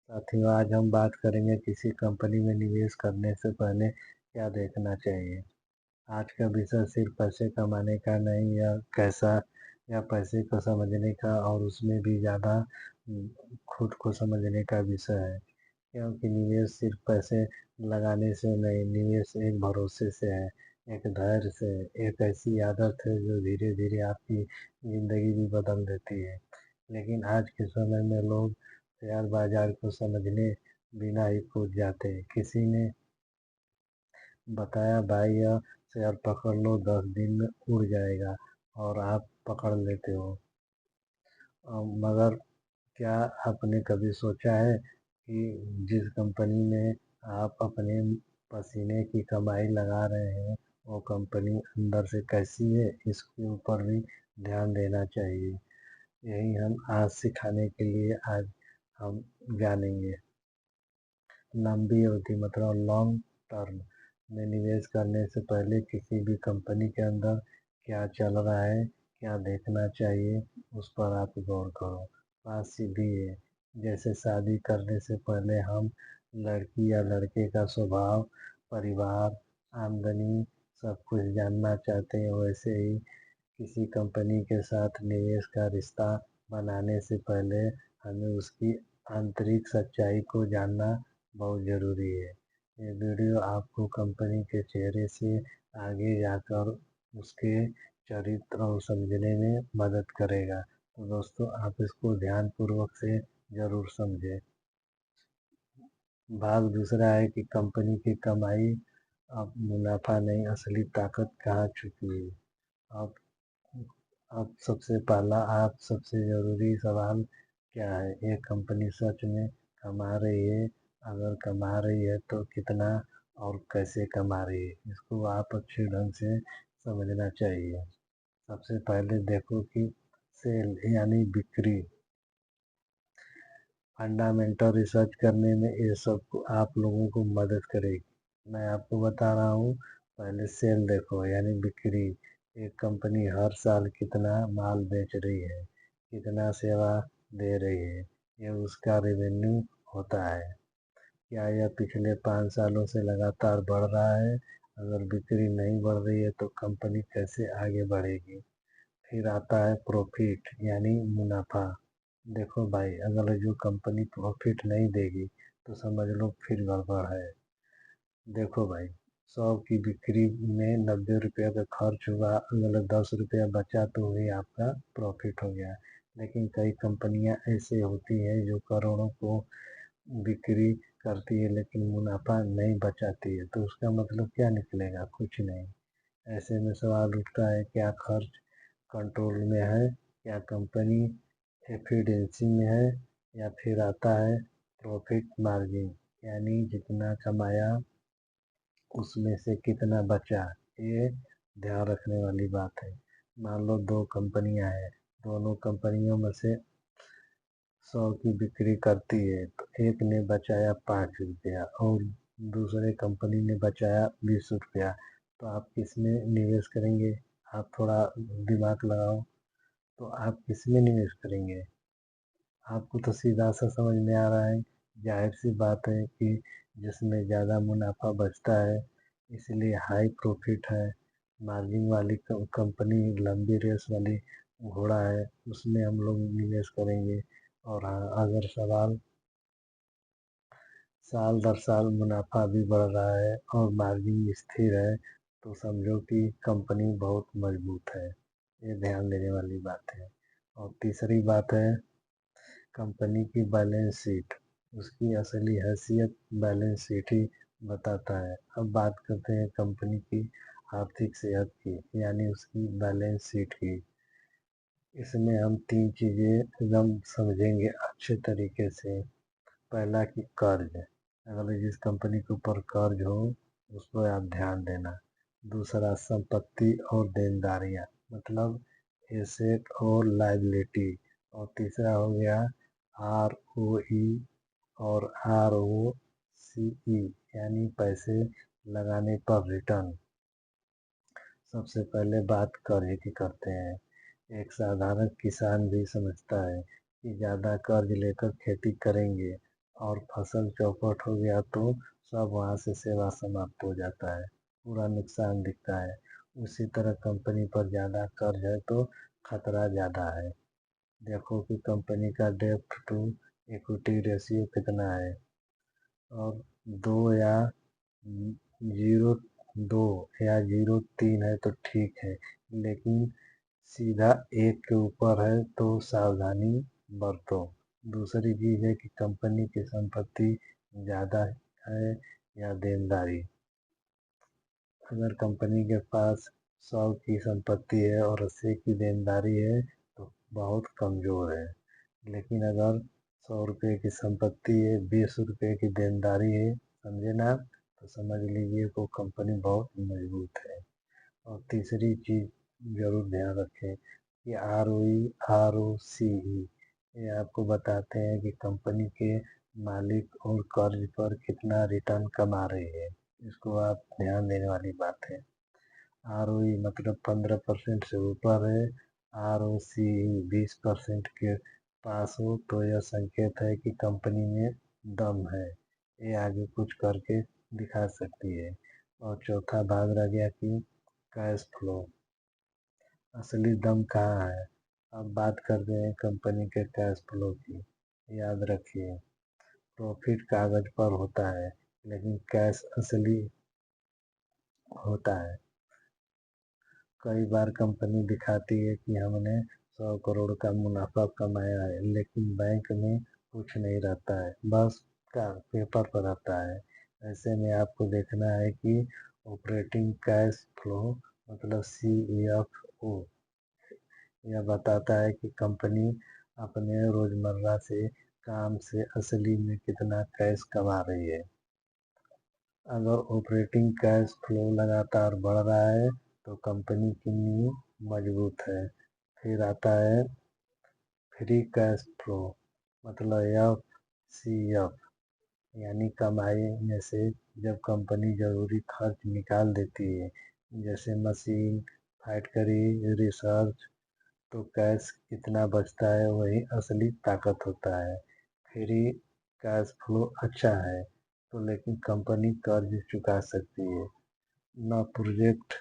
साथियों, आज हम बात करेंगे किसी कंपनी में निवेश करने से पहले क्या देखना चाहिए। आज का विषय सिर्फ पैसे कमाने का नहीं या कैसा या पैसे को समझने का और उसमें भी ज़्यादा खुद को समझने का विषय है। क्योंकि निवेश सिर्फ पैसे लगाने से नहीं, निवेश एक भरोसे से है, एक धैर्य से, एक ऐसी आदत है जो धीरे धीरे आपकी ज़िंदगी भी बदल देती है। लेकिन आज के समय में लोग शेयर बाजार को समझने बिना ही कूद जाते हैं। किसी ने बताया भाई यह शेयर पकड़ लो 10 दिन में उड़ जाएगा और आप पकड़ लेते हो। मगर क्या आपने कभी सोचा है कि जिस कंपनी में आप अपने पसीने की कमाई लगा रहे हैं वो कंपनी अंदर से कैसी है, इसके ऊपर भी ध्यान देना चाहिए। यही हम आज सिखाने के लिए आज हम जानेंगे। लंबी अवधि मतलब लॉन्ग टर्म में निवेश करने से पहले किसी भी कंपनी के अंदर क्या चल रहा है, क्या देखना चाहिए, उस पर आप गौर करो। बात सीधी है, जैसे शादी करने से पहले हम लड़की या लड़के का स्वभाव, परिवार, आमदनी सब कुछ जानना चाहते हैं, वैसे ही किसी कंपनी के साथ निवेश का रिश्ता बनाने से पहले हमें उसकी आंतरिक सच्चाई को जानना बहुत ज़रूरी है। ये वीडियो आपको कंपनी के चेहरे से आगे जाकर उसके चरित्र को समझने में मदद करेगा। तो दोस्तों, आप इसको ध्यानपूर्वक से ज़रूर समझें। भाग दूसरा है कि कंपनी की कमाई अब मुनाफा नहीं, असली ताकत कहाँ छुपी है। अब अब सबसे ज़रूरी सवाल क्या है, ये कंपनी सच में कमा रही है? अगर कमा रही है तो कितना और कैसे कमा रही है, इसको आप अच्छे ढंग से समझना चाहिए। सबसे पहले देखो कि सेल यानी बिक्री, फंडामेंटल रिसर्च करने में ये सब आप लोगों को मदद करेगी। मैं आपको बता रहा हूँ, पहले सेल देखो यानी बिक्री। एक कंपनी हर साल कितना माल बेच रही है, कितना सेवा दे रही है, ये उसका रेवेन्यू होता है। क्या यह पिछले 5 सालों से लगातार बढ़ रहा है? अगर बिक्री नहीं बढ़ रही है तो कंपनी कैसे आगे बढ़ेगी? फिर आता है प्रॉफिट यानी मुनाफा। देखो भाई, अगर जो कंपनी प्रॉफिट नहीं देगी तो समझ लो फिर गड़बड़ है। देखो भाई, 100 की बिक्री में 90 रुपया का खर्च हुआ, अगर 10 रुपया बचा तो वही आपका प्रॉफिट हो गया। लेकिन कई कंपनियां ऐसे होती हैं जो करोड़ों को बिक्री करती है लेकिन मुनाफा नहीं बचाती है, तो उसका मतलब क्या निकलेगा? कुछ नहीं। ऐसे में सवाल उठता है, क्या खर्च कंट्रोल में है, क्या कंपनी एफिशिएंसी में है, या फिर आता है प्रॉफिट मार्जिन यानी जितना कमाया उसमें से कितना बचा। ये ध्यान रखने वाली बात है। मान लो दो कंपनियां हैं, दोनों कंपनियों में से 100 की बिक्री करती है तो एक ने बचाया 5 रुपया और दूसरे कंपनी ने बचाया 20 रुपया, तो आप किस में निवेश करेंगे? आप थोड़ा दिमाग लगाओ, तो आप किस में निवेश करेंगे? आपको तो सीधा सा समझ में आ रहा है, जाहिर सी बात है कि जिसमें ज़्यादा मुनाफा बचता है, इसलिए हाई प्रॉफिट है, मार्जिन वाली कंपनी, लंबी रेस वाली घोड़ा है, उसमें हम लोग निवेश करेंगे। और हाँ, अगर सवाल साल दर साल मुनाफा भी बढ़ रहा है और मार्जिन स्थिर है, तो समझो कि कंपनी बहुत मजबूत है। ये ध्यान देने वाली बात है। और तीसरी बात है कंपनी की बैलेंस शीट। उसकी असली हैसियत बैलेंस शीट ही बताता है। अब बात करते हैं कंपनी की आर्थिक सेहत की यानी उसकी बैलेंस शीट की। इसमें हम तीन चीज़ें एकदम समझेंगे अच्छे तरीके से। पहला कि कर्ज, अगर जिस कंपनी के ऊपर कर्ज हो उस पर आप ध्यान देना। दूसरा संपत्ति और देनदारियां, मतलब एसेट और लायबिलिटी। और तीसरा हो गया आर ओ ई और आर ओ सी ई यानी पैसे लगाने पर रिटर्न। सबसे पहले बात कर्ज की करते हैं। एक साधारण किसान भी समझता है कि ज़्यादा कर्ज लेकर खेती करेंगे और फसल चौपट हो गया तो सब वहाँ से सेवा समाप्त हो जाता है, पूरा नुकसान दिखता है। उसी तरह कंपनी पर ज़्यादा कर्ज है तो खतरा ज़्यादा है। देखो कि कंपनी का डेब्ट टू इक्विटी रेशियो कितना है, और 2 या 0.3 है तो ठीक है, लेकिन सीधा 1 के ऊपर है तो सावधानी बरतो। दूसरी चीज़ है कि कंपनी की संपत्ति ज़्यादा है या देनदारी। अगर कंपनी के पास 100 की संपत्ति है और 80 की देनदारी है तो बहुत कमज़ोर है। लेकिन अगर 100 रुपये की संपत्ति है, 20 रुपये की देनदारी है, समझे ना, तो समझ लीजिए वो कंपनी बहुत मजबूत है। और तीसरी चीज़ जरूर ध्यान रखें कि ROE ROCE ये आपको बताते हैं कि कंपनी के मालिक और कर्ज पर कितना रिटर्न कमा रही है। इसको आप ध्यान देने वाली बात है। ROE मतलब 15% से ऊपर है, ROCE 20% के पास हो तो यह संकेत है कि कंपनी में दम है, ये आगे कुछ करके दिखा सकती है। और चौथा भाग रह गया कि कैश फ्लो, असली दम कहाँ है। अब बात करते हैं कंपनी के कैश फ्लो की। याद रखिए, प्रॉफिट कागज पर होता है लेकिन कैश असली होता है। कई बार कंपनी दिखाती है कि हमने 100 करोड़ का मुनाफा कमाया है, लेकिन बैंक में कुछ नहीं रहता है, बस का पेपर पर रहता है। ऐसे में आपको देखना है कि ऑपरेटिंग कैश फ्लो मतलब CFO यह बताता है कि कंपनी अपने रोजमर्रा से काम से असली में कितना कैश कमा रही है। अगर ऑपरेटिंग कैश फ्लो लगातार बढ़ रहा है तो कंपनी की नींव मजबूत है। फिर आता है फ्री कैश फ्लो मतलब FCF, यानी कमाई में से जब कंपनी जरूरी खर्च निकाल देती है, जैसे मशीन, फैक्ट्री, रिसर्च, तो कैश कितना बचता है वही असली ताकत होता है। फ्री कैश फ्लो अच्छा है तो लेकिन कंपनी कर्ज चुका सकती है, न प्रोजेक्ट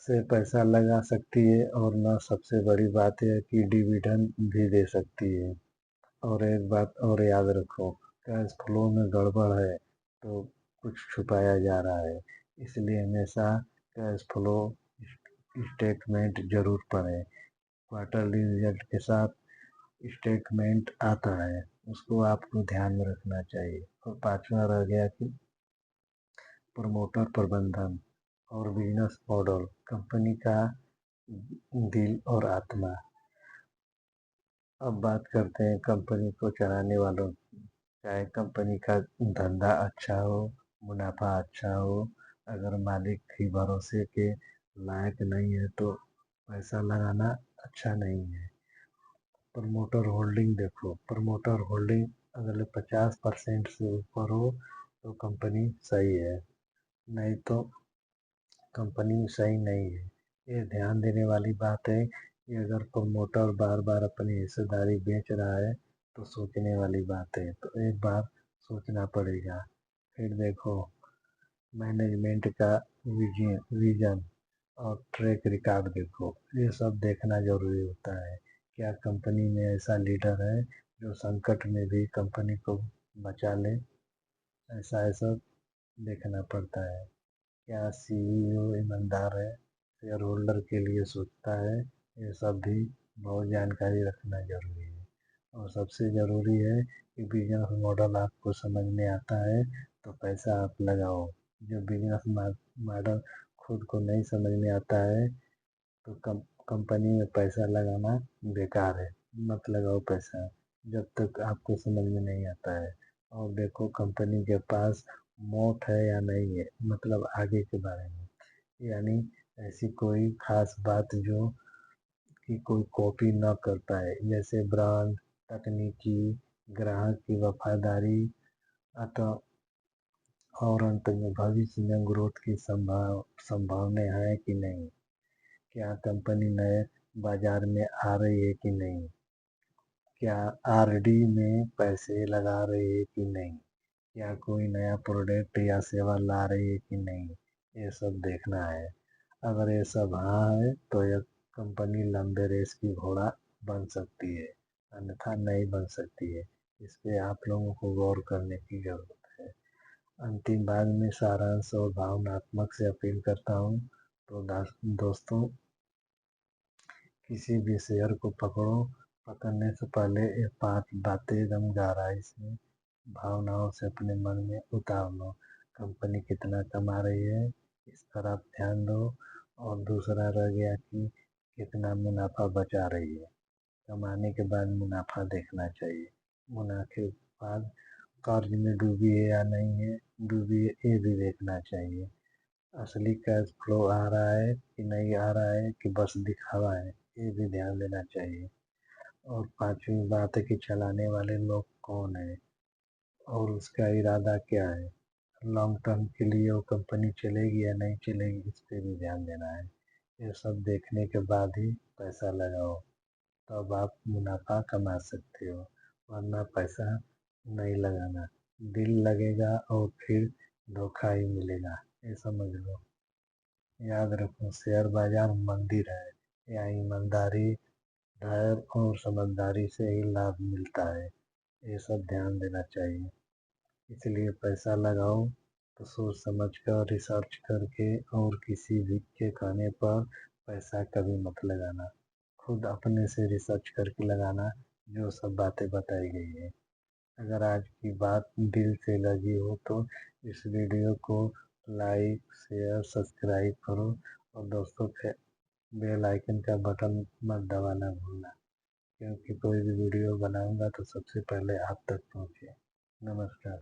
से पैसा लगा सकती है, और न सबसे बड़ी बात यह कि डिविडेंड भी दे सकती है। और एक बात और याद रखो, कैश फ्लो में गड़बड़ है तो कुछ छुपाया जा रहा है, इसलिए हमेशा कैश फ्लो स्टेटमेंट जरूर पढ़ें। क्वार्टरली रिजल्ट के साथ स्टेटमेंट आता है, उसको आपको ध्यान में रखना चाहिए। और पांचवा रह गया कि प्रमोटर प्रबंधन और बिजनेस मॉडल, कंपनी का दिल और आत्मा। अब बात करते हैं कंपनी को चलाने वालों की। चाहे कंपनी का धंधा अच्छा हो, मुनाफा अच्छा हो, अगर मालिक ही भरोसे के लायक नहीं है तो पैसा लगाना अच्छा नहीं है। प्रमोटर होल्डिंग देखो, प्रमोटर होल्डिंग अगर 50% से ऊपर हो तो कंपनी सही है, नहीं तो कंपनी सही नहीं है। ये ध्यान देने वाली बात है कि अगर प्रमोटर बार बार अपनी हिस्सेदारी बेच रहा है तो सोचने वाली बात है, तो एक बार सोचना पड़ेगा। फिर देखो मैनेजमेंट का विजन और ट्रैक रिकॉर्ड देखो, ये सब देखना जरूरी होता है। क्या कंपनी में ऐसा लीडर है जो संकट में भी कंपनी को बचा ले, ऐसा ऐसा देखना पड़ता है। क्या CEO ईमानदार है, शेयर होल्डर के लिए सोचता है, ये सब भी बहुत जानकारी रखना जरूरी है। और सबसे ज़रूरी है कि बिजनेस मॉडल आपको समझ में आता है तो पैसा आप लगाओ। जो बिजनेस मॉडल खुद को नहीं समझ में आता है तो कंपनी में पैसा लगाना बेकार है, मत लगाओ पैसा जब तक आपको समझ में नहीं आता है। और देखो कंपनी के पास मोट है या नहीं है, मतलब आगे के बारे में, यानी ऐसी कोई खास बात जो कि कोई कॉपी न कर पाए, जैसे ब्रांड, तकनीकी, ग्राहक की वफादारी, अतः और अंत में भविष्य में ग्रोथ की संभावना है कि नहीं, क्या कंपनी नए बाजार में आ रही है कि नहीं, क्या आरडी में पैसे लगा रही है कि नहीं, क्या कोई नया प्रोडक्ट या सेवा ला रही है कि नहीं, ये सब देखना है। अगर ये सब हाँ है तो यह कंपनी लंबे रेस की घोड़ा बन सकती है, अन्यथा नहीं बन सकती है। इस पे आप लोगों को गौर करने की जरूरत है। अंतिम भाग में सारांश और भावनात्मक से अपील करता हूँ। तो दोस्तों, किसी भी शेयर को पकड़ने से पहले ये 5 बातें एकदम गहराई से भावनाओं से अपने मन में उतार लो। कंपनी कितना कमा रही है, इस पर आप ध्यान दो। और दूसरा रह गया कि कितना मुनाफा बचा रही है। कमाने के बाद मुनाफा देखना चाहिए। मुनाफे के बाद कर्ज में डूबी है या नहीं है, डूबी है ये भी देखना चाहिए। असली कैश फ्लो आ रहा है कि नहीं आ रहा है, कि बस दिखावा है, ये भी ध्यान देना चाहिए। और पांचवी बात है कि चलाने वाले लोग कौन है और उसका इरादा क्या है। लॉन्ग टर्म के लिए वो कंपनी चलेगी या नहीं चलेगी, इस पे भी ध्यान देना है। ये सब देखने के बाद ही पैसा लगाओ, तब आप मुनाफा कमा सकते हो, वरना पैसा नहीं लगाना। दिल लगेगा और फिर धोखा ही मिलेगा, ये समझ लो। याद रखो, शेयर बाजार मंदिर है, यहाँ ईमानदारी, धैर्य और समझदारी से ही लाभ मिलता है। ये सब ध्यान देना चाहिए। इसलिए पैसा लगाओ तो सोच समझ कर, रिसर्च करके, और किसी भी के कहने पर पैसा कभी मत लगाना। खुद अपने से रिसर्च करके लगाना, जो सब बातें बताई गई है। अगर आज की बात दिल से लगी हो तो इस वीडियो को लाइक, शेयर, सब्सक्राइब करो। और दोस्तों, बेल आइकन का बटन मत दबाना भूलना, क्योंकि कोई भी वीडियो बनाऊंगा तो सबसे पहले आप तक पहुंचे। नमस्कार।